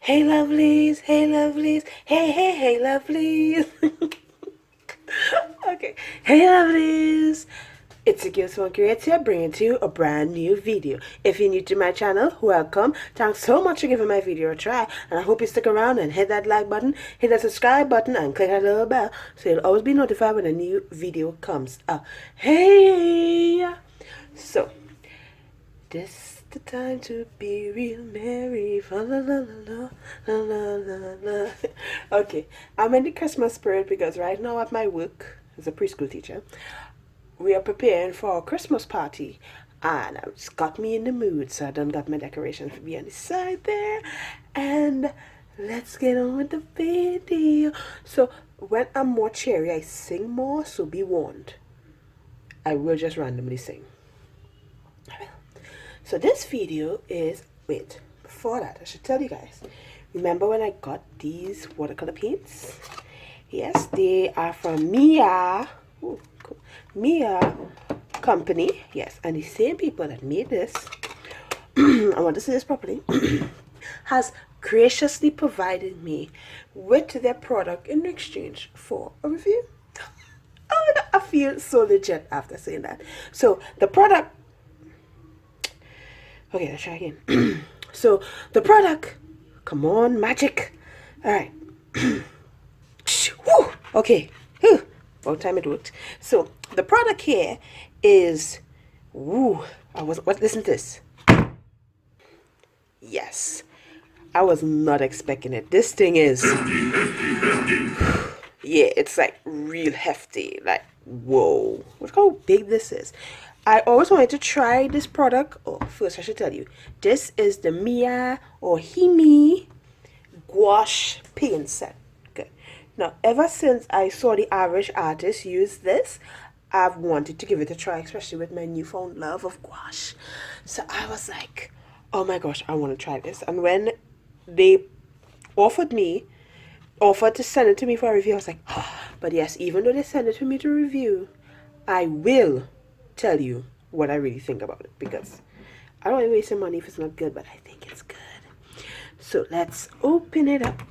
Hey lovelies, hey lovelies, hey lovelies. Okay, hey lovelies. It's your girl Swan here bringing to you a brand new video. If you're new to my channel, welcome. Thanks so much for giving my video a try, and I hope you stick around and hit that like button, hit that subscribe button, and click that little bell so you'll always be notified when a new video comes out. Hey! So, this the time to be real merry. La la la la la la la la. Okay, I'm in the Christmas spirit because right now at my work as a preschool teacher, we are preparing for a Christmas party. And it's got me in the mood, so I done got my decoration for me on the side there. And let's get on with the video. So when I'm more cheery, I sing more, so be warned. I will just randomly sing. So this video is, wait, before that I should tell you guys, remember when I got these watercolor paints? Yes, they are from MIYA, ooh, cool. MIYA company, yes, and the same people that made this, I want to say this properly, has graciously provided me with their product in exchange for a review. Oh, I feel so legit after saying that. So the product, okay, let's try again. So the product, come on, magic. All right. Whew, okay. Whew. About time it worked. So the product here is, woo. Listen to this. Yes. I was not expecting it. This thing is, yeah, it's like real hefty. Like, whoa. Look how big this is. I always wanted to try this product. Oh, first I should tell you, this is the MIYA or HIMI Gouache paint set. Okay. Now, ever since I saw the average artist use this, I've wanted to give it a try, especially with my newfound love of gouache. So I was like, oh my gosh, I want to try this. And when they offered to send it to me for a review, I was like, oh. But yes, even though they send it to me to review, I will tell you what I really think about it, because I don't want to waste some money if it's not good, but I think it's good. So let's open it up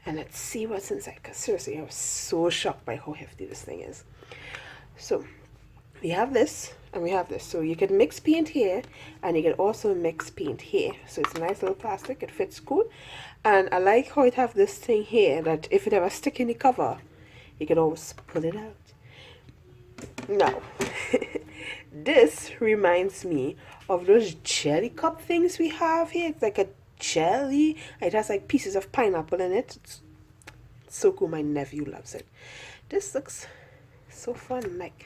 and let's see what's inside, because seriously, I was so shocked by how hefty this thing is. So we have this and we have this. So you can mix paint here and you can also mix paint here. So it's a nice little plastic, it fits cool. And I like how it have this thing here that if it ever stick in the cover, you can always pull it out. Now, this reminds me of those jelly cup things we have here. It's like a jelly. It has like pieces of pineapple in it. It's so cool. My nephew loves it. This looks so fun. Like,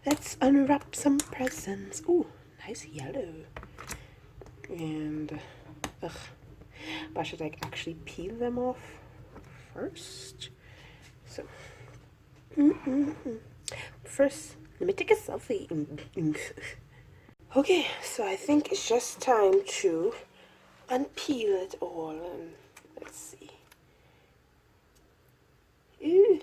let's unwrap some presents. Ooh, nice yellow. And, ugh. But I should like actually peel them off first. So, first, let me take a selfie. Okay, so I think it's just time to unpeel it all, and let's see. Ooh.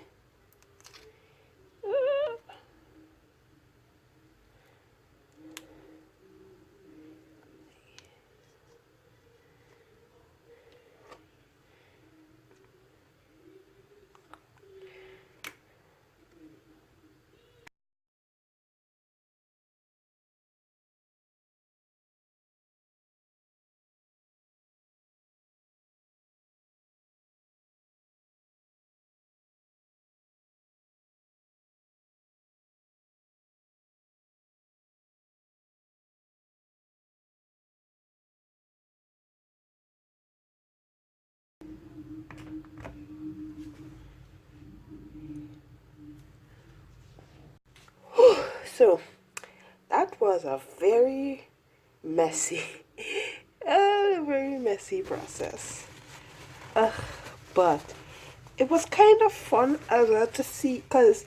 So that was a very messy, very messy process. But it was kind of fun as well to see, because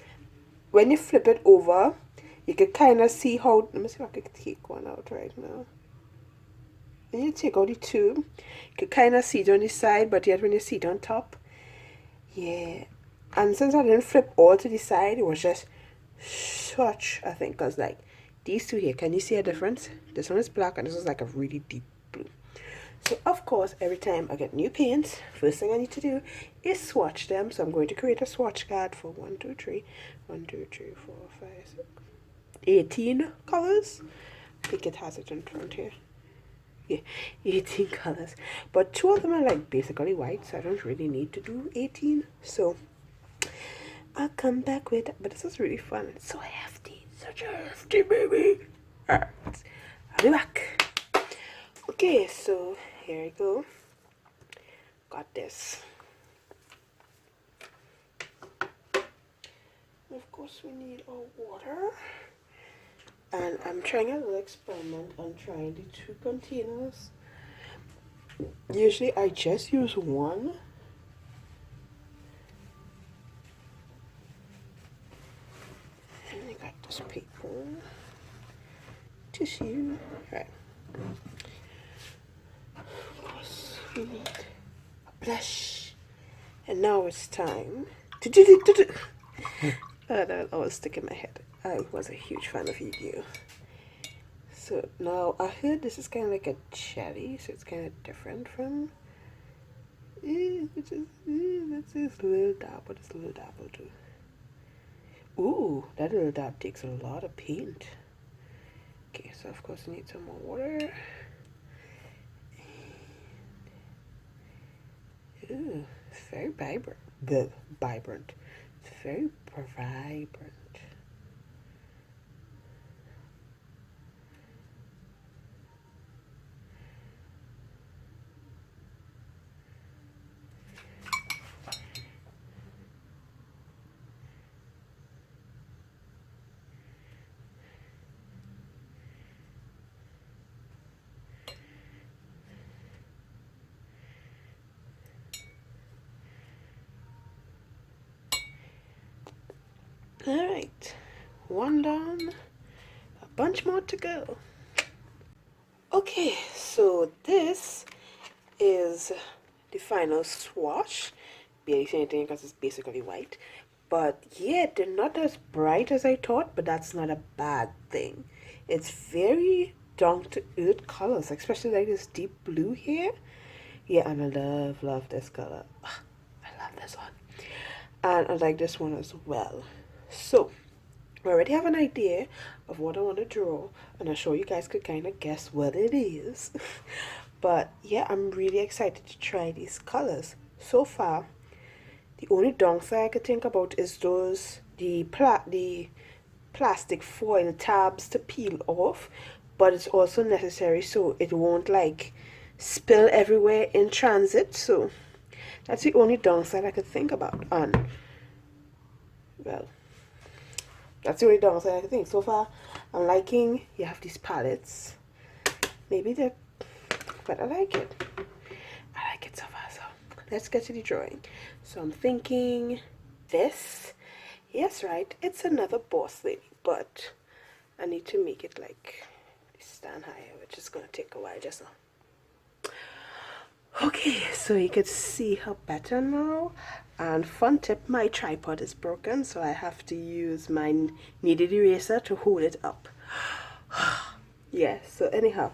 when you flip it over, you can kind of see how. Let me see if I can take one out right now. When you take out the tube, you can kind of see it on the side, but yet when you see it on top, yeah. And since I didn't flip all to the side, it was just swatch, I think, because like these two here, can you see a difference? This one is black and this is like a really deep blue. So of course, every time I get new paints, first thing I need to do is swatch them. So I'm going to create a swatch card for 18 colors. I think it has it in front here. Yeah, 18 colors. But 2 of them are like basically white, so I don't really need to do 18. So I'll come back with it. But this is really fun. It's so hefty. Such a hefty baby. Alright, I'll be back. Okay, so here we go. Got this. Of course, we need our water. And I'm trying a little experiment on trying the 2 containers. Usually I just use one. And I got this paper. Tissue. Right. Of course, we need a blush. And now it's time to do. That always stick in my head. I was a huge fan of you. So now I heard this is kind of like a jelly, so it's kind of different from. That's just a little dab. What does a little dab will do? Ooh, that little dab takes a lot of paint. Okay, so of course we need some more water. Ooh, it's very vibrant. Vibrant. It's very vibrant. Alright, one done, a bunch more to go. Okay, so this is the final swatch. Barely see anything because it's basically white. But yeah, they're not as bright as I thought, but that's not a bad thing. It's very down to earth colors, especially like this deep blue here. Yeah, and I love this color. I love this one. And I like this one as well. So, I already have an idea of what I want to draw, and I'm sure you guys could kind of guess what it is. But yeah, I'm really excited to try these colors. So far, the only downside I could think about is the plastic foil tabs to peel off, but it's also necessary so it won't like spill everywhere in transit. So that's the only downside I could think about. And well, that's the only downside I can think. So far, I'm liking, you have these palettes. Maybe they're, but I like it. I like it so far. So let's get to the drawing. So I'm thinking this. Yes, right. It's another boss lady, but I need to make it like stand higher, which is going to take a while just now. Okay, so you can see her better now. And fun tip, my tripod is broken, so I have to use my kneaded eraser to hold it up. Yeah, so anyhow,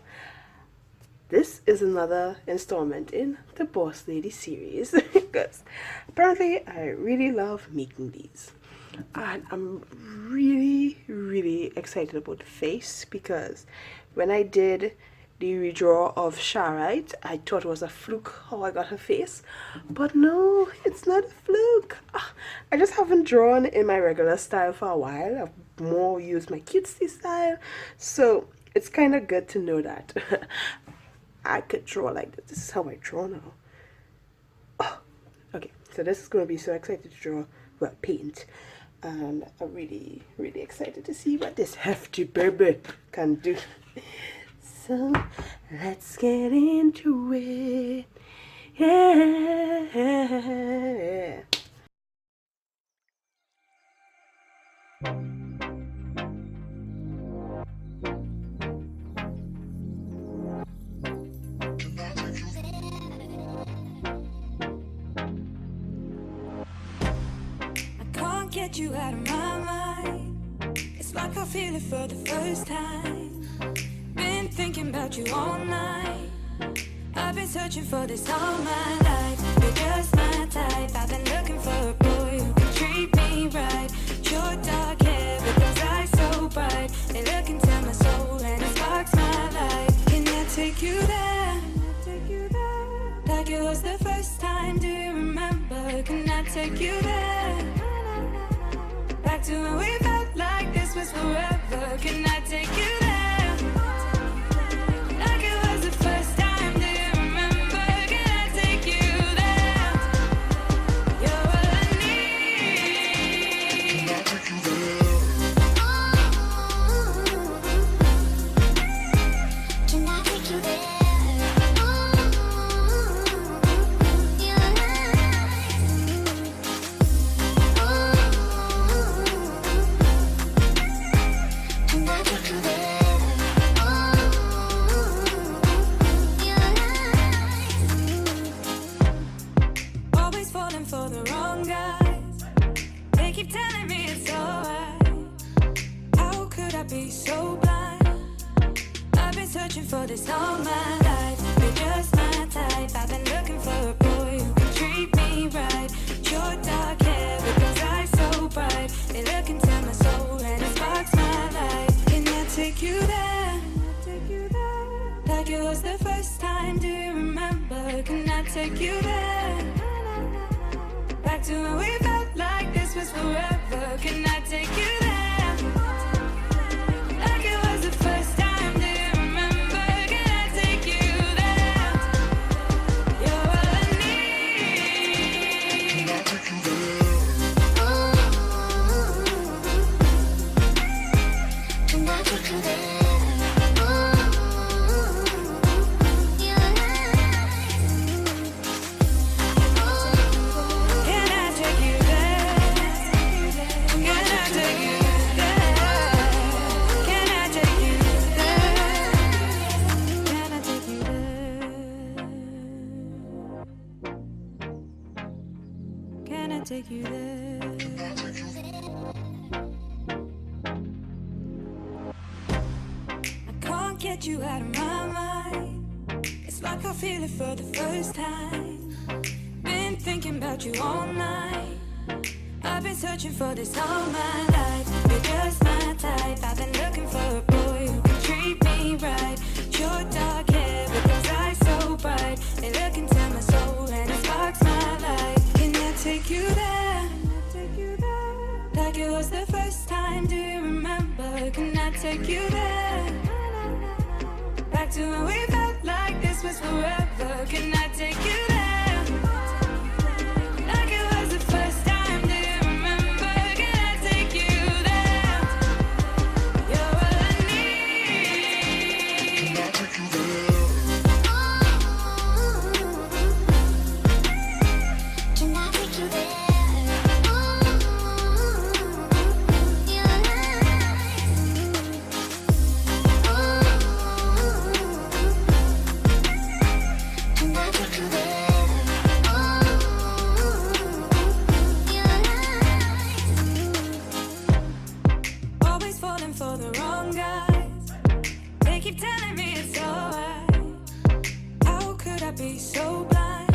this is another installment in the Boss Lady series because apparently I really love making these. And I'm really excited about the face because when I did the redraw of Charite, I thought it was a fluke how I got her face, but no, it's not a fluke. I just haven't drawn in my regular style for a while. I've more used my cutesy style, so it's kind of good to know that I could draw like this. This is how I draw now. Oh, okay, so this is going to be so excited to draw, well, paint. And I'm really excited to see what this hefty baby can do. So let's get into it. Yeah. Get you out of my mind. It's like I feel it for the first time. Been thinking about you all night. I I've been searching for this all my life. You're just my type. I've been looking for a boy who can treat me right. Your dark hair with those eyes so bright, they look into my soul and it sparks my life. Can I take you there? Like it was the first time, do you remember? Can I take you there? Back to when we felt like this was forever. Can I take you there? Like it was the first time, do you remember? Can I take you there? You're all I need. Can I take you there? Can I take you there? For the wrong guys, they keep telling me it's alright. How could I be so blind? I've been searching for this all my life. You're just my type. I've been looking for a boy who can treat me right. Your dark hair with those eyes so bright, they look into my soul and it sparks my life. Can I take you there? Like it was the first time, do you remember? Can I take you there? Back to when we felt like this was forever. Can I take you there? Like it was the first time, do you remember? Can I take you there? You're all I need. Can I take you there? Can I take you there? Take you there. I can't get you out of my mind. It's like I feel it for the first time. Been thinking about you all night. I've been searching for this all my life. You're just my type. I've been looking for a boy who can treat me right. Your dark hair with those eyes so bright, they look into my soul and it sparks my life. Can I take you there? Like it was the first time, do you remember? Can I take you there? Back to when we felt like this was forever. Can I take you there? Like it was the first time, do you remember? Can I take you there? You're all I need. Can I take you there? Can I take you there? For the wrong guys, they keep telling me it's alright. How could I be so blind?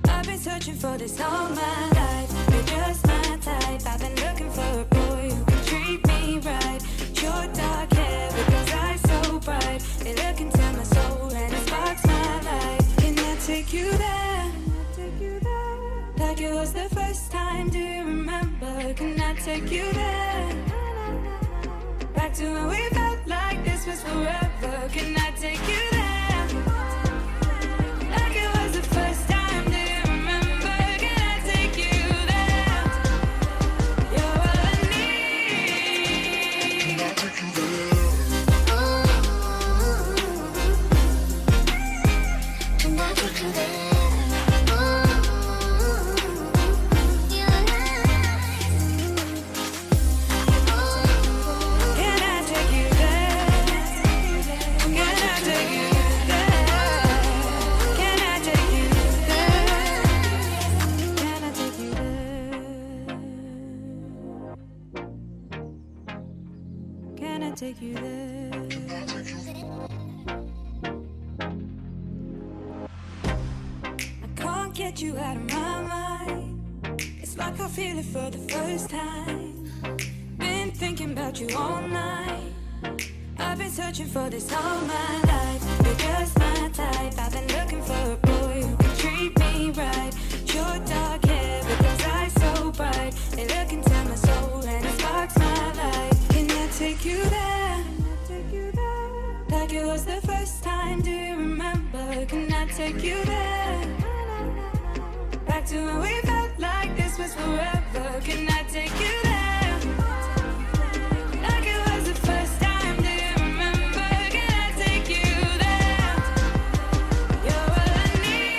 I've been searching for this all my life. You're just my type. I've been looking for a boy who can treat me right. Your dark hair with those eyes so bright, they look into my soul and it sparks my life. Can I take you there? Like it was the first time, do you remember? Can I take you there? Back to when we felt like this was forever. Can I take you there? Like it was the first time, do you remember? Can I take you there? You're all I need. Can I take you there? Can I take you there? Take you there. can't get you out of my mind. It's like I feel it for the first time. Been thinking about you all night. I've been searching for this all my life. You're just my type. I've been looking for a boy who can treat me right. Your dark hair with those eyes so bright. They look into my soul and it sparks my life. Can I take you there? Like it was the first time, do you remember? Can I take you there? Back to when we felt like this was forever. Can I take you there? Like it was the first time, do you remember? Can I take you there? You're all I need.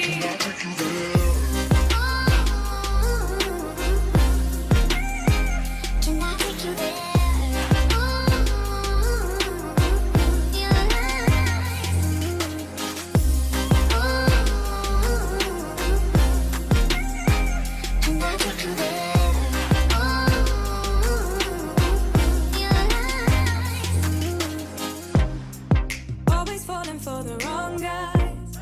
Can I take you there? Can I take you there? For the wrong guys,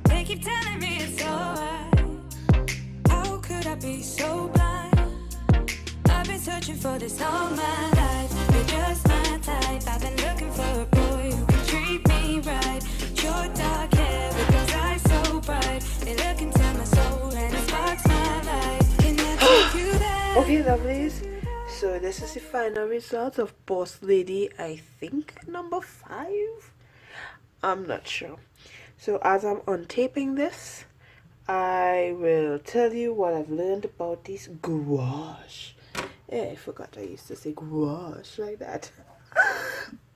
they keep telling me it's alright. How could I be so blind? I've been searching for this all my life. You're just my type. I've been looking for a boy who can treat me right. Your dark hair with those eyes so bright. They look into my soul and it sparks my life. Can I take you there? Okay, lovelies. So this is the final result of Boss Lady, I think number 5. I'm not sure. So as I'm untaping this, I will tell you what I've learned about this gouache. Yeah, I forgot I used to say gouache like that.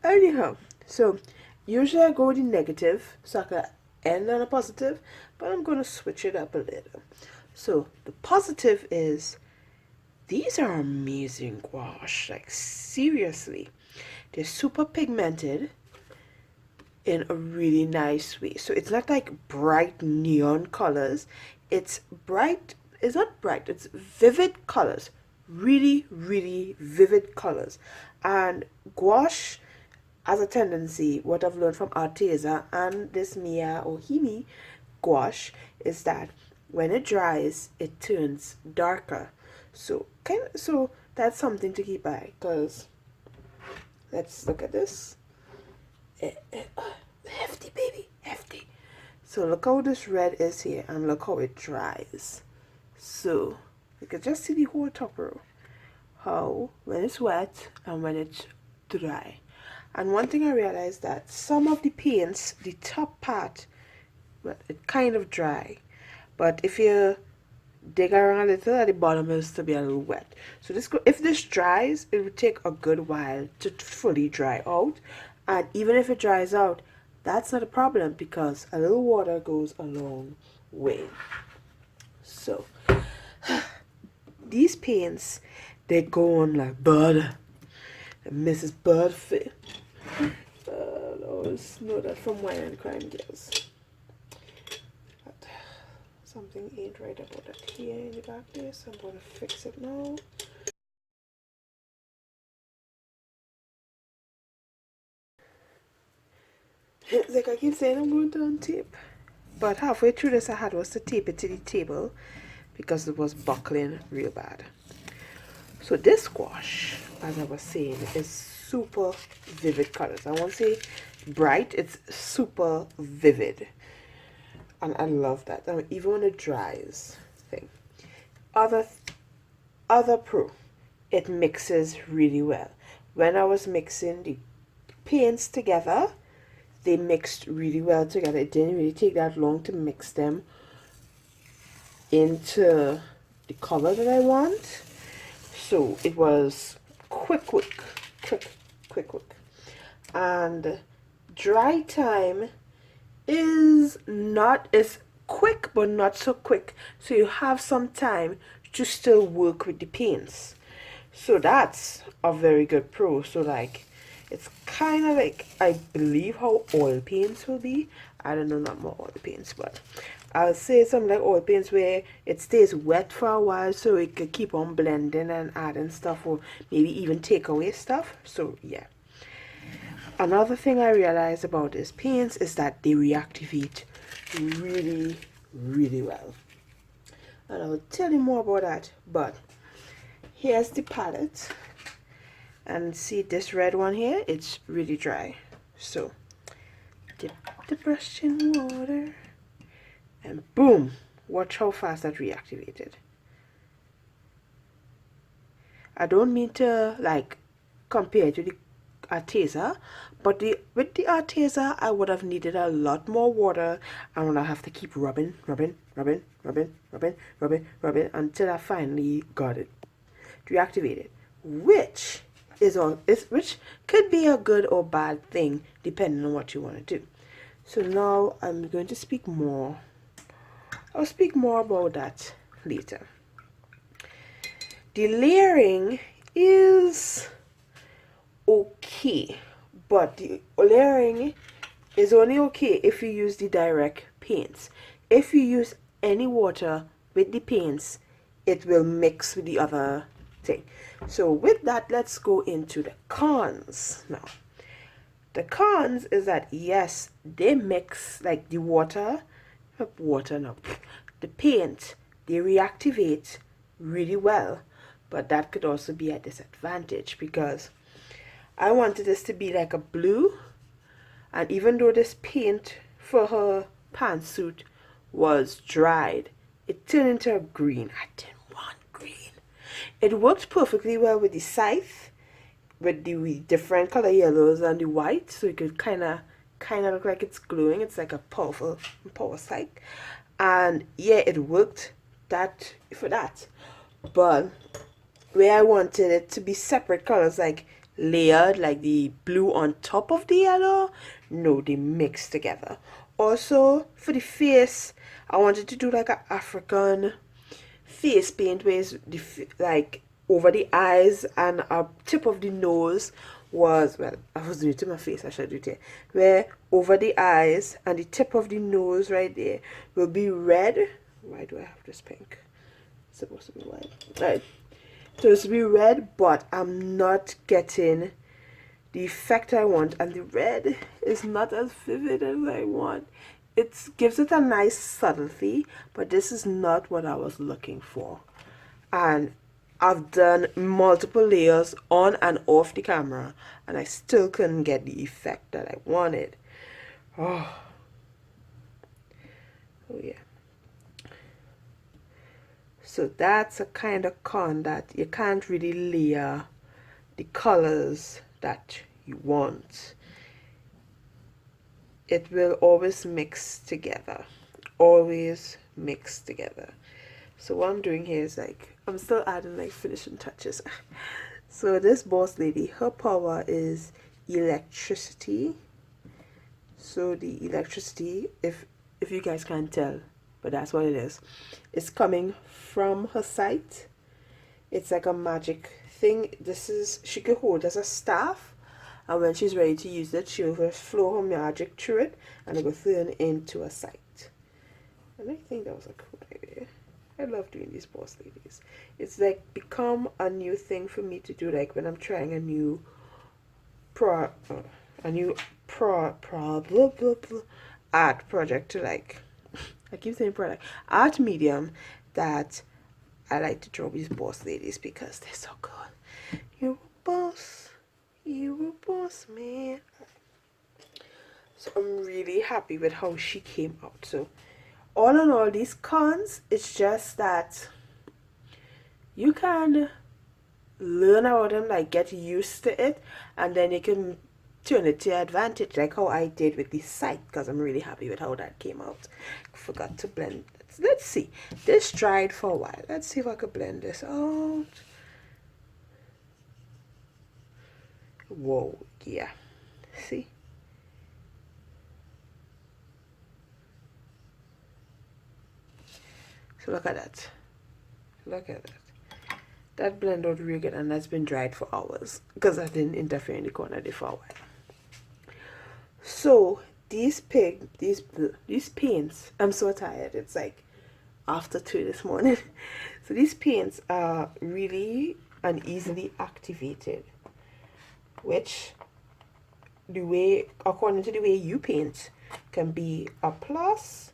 Anyhow, so usually I go with the negative so I can end on a positive, but I'm going to switch it up a little. So the positive is these are amazing gouache. Like seriously, they're super pigmented in a really nice way. So it's not like bright neon colors. It's bright, it's not bright, it's vivid colors. Really, really vivid colors. And gouache has a tendency, what I've learned from Arteza and this MIYA or HIMI gouache, is that when it dries, it turns darker. So that's something to keep eye, because let's look at this. Hefty, baby, hefty. So look how this red is here, and look how it dries. So you can just see the whole top row, how when it's wet and when it's dry. And one thing I realized, that some of the paints, the top part, well, it kind of dry, but if you dig around a little, at the bottom is to be a little wet. So this, if this dries, it would take a good while to fully dry out. And even if it dries out, that's not a problem, because a little water goes a long way. So these paints, they go on like butter. Mrs. Butterfit. I always know that from Wine and Crime Girls. But something ain't right about that here in the back there, so I'm going to fix it now. Like I keep saying, I'm going to untape, but halfway through this I had was to tape it to the table because it was buckling real bad. So this gouache, as I was saying, is super vivid colors. I won't say bright, it's super vivid, and I love that. I mean, even when it dries thing. Other pro, it mixes really well. When I was mixing the paints together, they mixed really well together. It didn't really take that long to mix them into the color that I want. So it was quick. And dry time is quick, but not so quick. So you have some time to still work with the paints. So that's a very good pro. So like, it's kind of like, I believe how oil paints will be. I don't know, not more oil paints, but I'll say something like oil paints where it stays wet for a while, so it could keep on blending and adding stuff, or maybe even take away stuff. So yeah. Another thing I realized about these paints is that they reactivate really, really well. And I'll tell you more about that. But here's the palette. And see this red one here? It's really dry. So dip the brush in water. And boom! Watch how fast that reactivated. I don't mean to like compare it to the Arteza, but with the Arteza I would have needed a lot more water, and would have to keep rubbing until I finally got it reactivated, which could be a good or bad thing depending on what you want to do. So now I'm going to speak more. I'll speak more about that later. The layering is okay, but the layering is only okay if you use the direct paints. If you use any water with the paints, it will mix with the other thing. So with that, let's go into the cons now. The cons is that yes, they mix, like the the paint, they reactivate really well, but that could also be a disadvantage because I wanted this to be like a blue, and even though this paint for her pantsuit was dried, it turned into a green. I didn't want green. It worked perfectly well with the scythe, with the different color yellows and the white, so it could kind of look like it's glowing. It's like a power scythe, and yeah, it worked for that. But where I wanted it to be separate colors, like layered, like the blue on top of the yellow, no, they mixed together. Also for the face, I wanted to do like an African face paint where it's like over the eyes and a tip of the nose was, well, I was doing it to my face, I should do it here, where over the eyes and the tip of the nose right there will be red. Why do I have this pink? It's supposed to be white, right? So it's to be red, but I'm not getting the effect I want, and the red is not as vivid as I want. It gives it a nice subtlety, but this is not what I was looking for. And I've done multiple layers on and off the camera, and I still couldn't get the effect that I wanted. Oh yeah. So that's a kind of con, that you can't really layer the colors that you want. It will always mix together. Always mix together. So what I'm doing here is like, I'm still adding like finishing touches. So this boss lady, her power is electricity. So the electricity, if you guys can't tell, but that's what it is. It's coming from her site. It's like a magic thing. She could hold as a staff, and when she's ready to use it, she'll flow her magic through it, and it will turn into a site. And I think that was a cool idea. I love doing these boss ladies. It's like become a new thing for me to do, like when I'm trying a new art project, to like, I keep saying product, art medium, that I like to draw these boss ladies because they're so good. You're a boss. You're a boss, man. So I'm really happy with how she came out. So all in all, these cons, it's just that you can learn about them, like get used to it, and then you can turn it to your advantage, like how I did with the site, because I'm really happy with how that came out. I forgot to blend. Let's see. This dried for a while. Let's see if I could blend this out. Whoa, yeah. See? So look at that. Look at that. That blend out real good, and that's been dried for hours because I didn't interfere in the corner there for a while. So these paints, I'm so tired. It's like after 2 this morning. So these paints are really uneasily activated, which according to the way you paint, can be a plus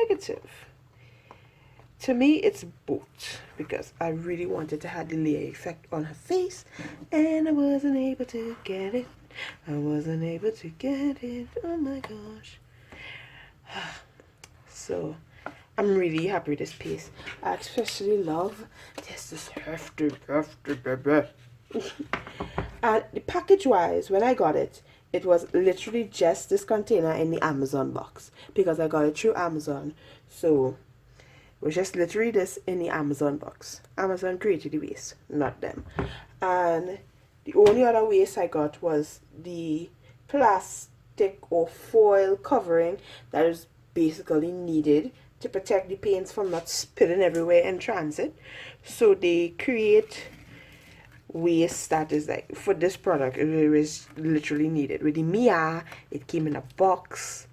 negative. To me, it's both, because I really wanted to have the layer effect on her face, and I wasn't able to get it. I wasn't able to get it. Oh my gosh. So, I'm really happy with this piece. I especially love this hefty. And the package wise, when I got it, it was literally just this container in the Amazon box, because I got it through Amazon. So it was just literally this in the Amazon box. Amazon created the waste, not them. And the only other waste I got was the plastic or foil covering that is basically needed to protect the paints from not spilling everywhere in transit. So they create waste that is like, for this product, it is literally needed. With the MIYA, it came in a box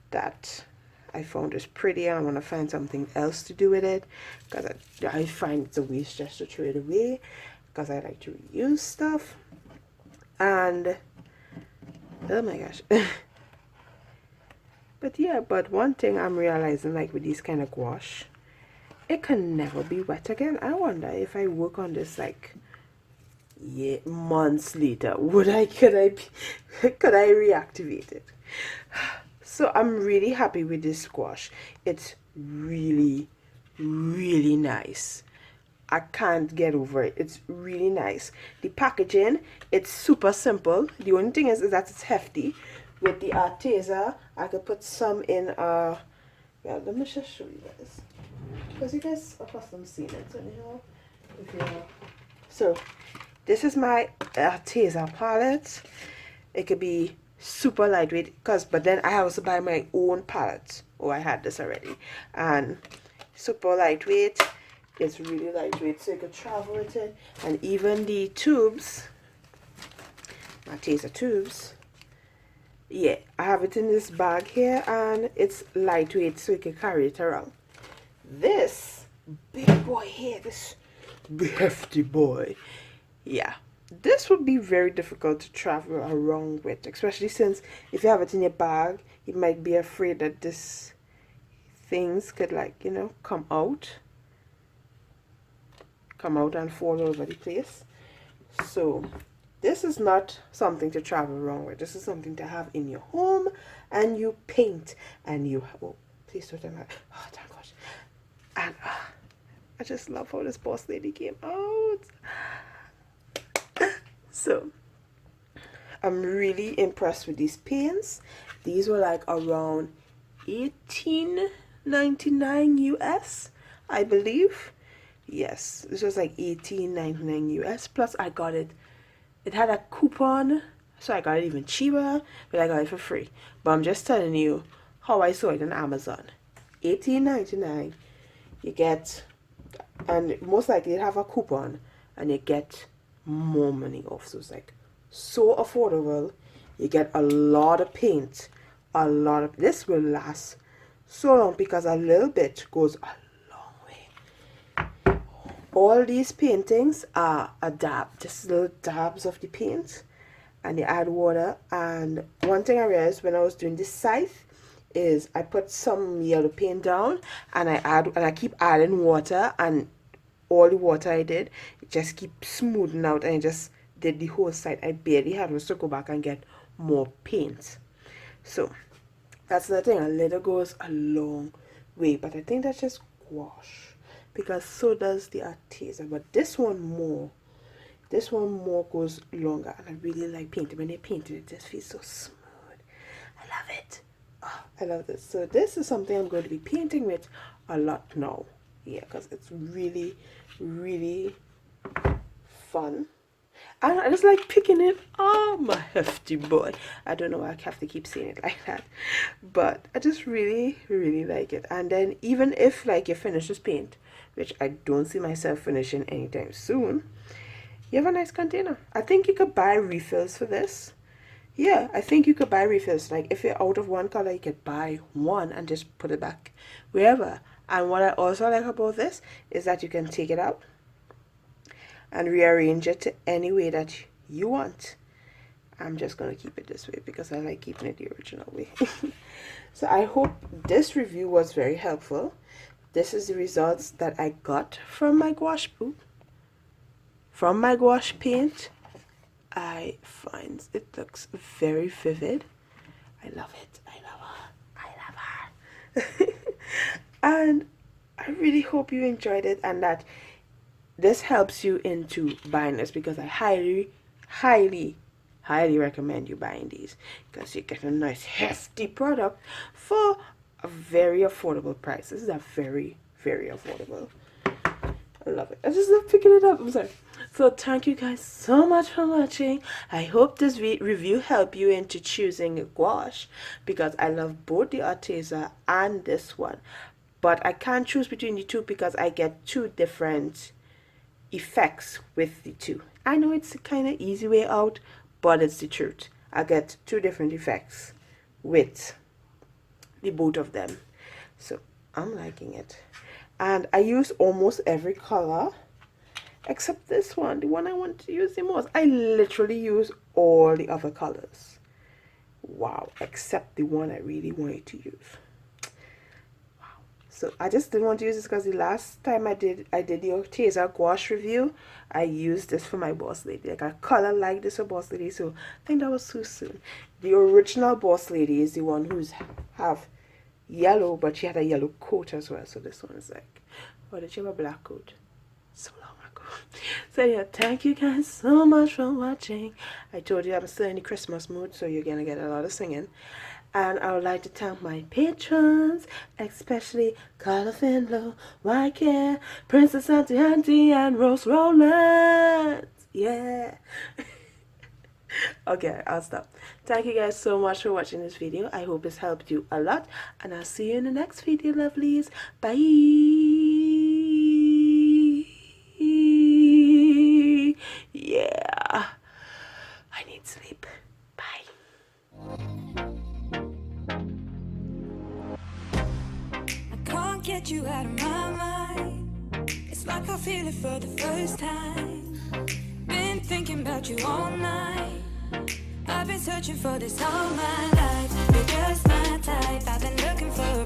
that I found is pretty, and I want to find something else to do with it, because I find it's a waste just to throw it away, because I like to reuse stuff. And oh my gosh. But yeah, but one thing I'm realizing, like with these kind of gouache, it can never be wet again. I wonder if I work on this like months later, could I reactivate it? So I'm really happy with this gouache. It's really, really nice. I can't get over it. It's really nice. The packaging, it's super simple. The only thing is that it's hefty. With the Arteza, I could put some in well, let me just show you guys, because you guys are accustomed to seeing it, anyhow. So this is my Arteza palette. It could be super lightweight, but then I also buy my own palette. Oh, I had this already. And super lightweight. It's really lightweight, so you could travel with it. And even the tubes, Arteza tubes, yeah, I have it in this bag here, and it's lightweight, so you can carry it around. This big boy here, this hefty boy, yeah, this would be very difficult to travel around with, especially since if you have it in your bag, you might be afraid that this things could, like, you know, come out and fall over the place. So this is not something to travel around with. This is something to have in your home, and you paint, and you, oh, please don't tell me, oh, thank gosh. And I just love how this boss lady came out. So I'm really impressed with these paints. These were like around $18.99 US, I believe. Yes, this was like $18.99 US. Plus I got it had a coupon, so I got it even cheaper, but I got it for free. But I'm just telling you how I saw it on Amazon. $18.99. You get, and most likely you have a coupon, and you get more money off. So it's like so affordable. You get a lot of paint. This will last so long, because a little bit goes a long way. All these paintings are a dab, just little dabs of the paint, and you add water. And one thing I realized when I was doing this scythe is I put some yellow paint down, and I keep adding water, and all the water I did, it just keep smoothing out, and I just did the whole side. I barely had to go back and get more paint. So that's the thing, a little goes a long way. But I think that's just gouache, because so does the Arteza. But this one more goes longer, and I really like painting. When they painted it, just feels so smooth. I love it. Oh, I love this. So this is something I'm going to be painting with a lot now. Yeah, because it's really, really fun. And I just like picking it. Oh, my hefty boy. I don't know why I have to keep saying it like that, but I just really, really like it. And then even if like you finish this paint, which I don't see myself finishing anytime soon, you have a nice container. I think you could buy refills for this. Yeah, I think you could buy refills. Like if you're out of one color, you could buy one and just put it back wherever. And what I also like about this is that you can take it out and rearrange it to any way that you want. I'm just gonna keep it this way because I like keeping it the original way. So I hope this review was very helpful. This is the results that I got from my gouache book, from my gouache paint. I find it looks very vivid. I love it. I love her. And I really hope you enjoyed it and that this helps you into buying this, because I highly recommend you buying these, because you get a nice hefty product for a very affordable price. This is a very affordable. I love it. I just love picking it up. I'm sorry. So thank you guys so much for watching. I hope this review helped you into choosing a gouache, because I love both the Arteza and this one, but I can't choose between the two because I get two different effects with the two. I know it's a kind of easy way out, but it's the truth. I get two different effects with the both of them, so I'm liking it. And I use almost every color except this one, the one I want to use the most. I literally use all the other colors, wow, except the one I really wanted to use. So I just didn't want to use this because the last time I did the Arteza gouache review, I used this for my boss lady. Like a color like this for boss lady, so I think that was too soon. The original boss lady is the one who's have yellow, but she had a yellow coat as well. So this one is like, or did she have a black coat? So long ago. So yeah, thank you guys so much for watching. I told you I'm still in the Christmas mood, so you're gonna get a lot of singing. And I would like to thank my patrons, especially Carla Finlow, YK, Princess Auntie, and Rose Roland. Yeah. Okay, I'll stop. Thank you guys so much for watching this video. I hope it's helped you a lot. And I'll see you in the next video, lovelies. Bye. Yeah. I need sleep. Get you out of my mind. It's like I feel it for the first time. Been thinking about you all night. I've been searching for this all my life. You're just my type. I've been looking for a